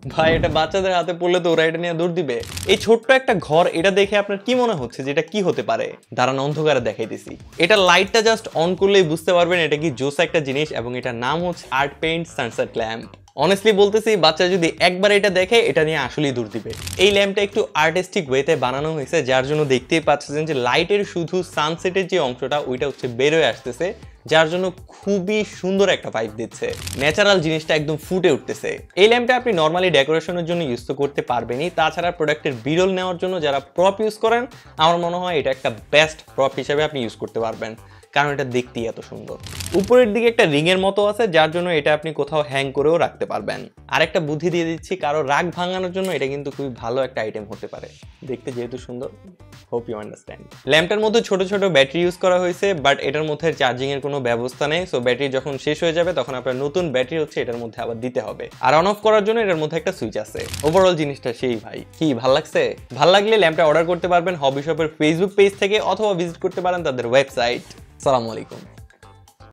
ভাই এটা বাচ্চাদের হাতে পড়লে তো ওরা এটা নিয়ে দৌড় দিবে। এই ছোট্ট একটা ঘর, এটা দেখে আপনার কি মনে হচ্ছে যে এটা কি হতে পারে? দাঁড়ান অন্ধকারে দেখাইতেছি। এটা লাইটটা জাস্ট অন করলেই বুঝতে পারবেন এটা কি জোস একটা জিনিস, এবং এটার নাম হচ্ছে art paint sunset lamp. Honestly বলতেছি, বাচ্চা যদি একবার এটা দেখে এটা নিয়ে আসলেই দূর দিবে। এই ল্যাম্পটা একটু আর্টিস্টিক ওয়েতে বানানো হয়েছে, যার জন্য দেখতেই পাচ্ছেন যে লাইটের শুধু সানসেটের যে অংশটা ওইটা হচ্ছে বের হয়ে আসতেছে, যার জন্য খুবই সুন্দর একটা ভাইব দিচ্ছে। ন্যাচারাল জিনিসটা একদম ফুটে উঠতেছে। এই ল্যাম্পটা আপনি নর্মালি ডেকোরেশনের জন্য ইউজ তো করতে পারবেনই, তাছাড়া প্রোডাক্টের বিরল নেওয়ার জন্য যারা প্রপ ইউজ করেন, আমার মনে হয় এটা একটা বেস্ট প্রপ হিসেবে আপনি ইউজ করতে পারবেন, কারণ এটা দেখতেই এত সুন্দর। উপরের দিকে একটা রিং এর মতো আছে, যার জন্য এটা আপনি কোথাও হ্যাং করেও রাখতে পারবেন। আরেকটা বুদ্ধি দিয়ে দিচ্ছি, কারো রাগ ভাঙানোর জন্য এটা কিন্তু খুবই ভালো একটা আইটেম হতে পারে, দেখতে যেহেতু সুন্দর। Hope you understand. ল্যাম্পটার মধ্যে ছোট ছোট ব্যাটারি ইউজ করা হয়েছে, বাট এটার মধ্যে চার্জিং এর কোনো ব্যবস্থা নেই। সো ব্যাটারি যখন শেষ হয়ে যাবে তখন আপনার নতুন ব্যাটারি হচ্ছে এটার মধ্যে আবার দিতে হবে। আর অন অফ করার জন্য এটার মধ্যে একটা সুইচ আছে। ওভারঅল জিনিসটা সেই ভাই, কি ভাল লাগছে? ভাল লাগলে ল্যাম্পটা অর্ডার করতে পারবেন হবি শপের ফেসবুক পেজ থেকে, অথবা ভিজিট করতে পারেন তাদের ওয়েবসাইট। আসসালামু আলাইকুম।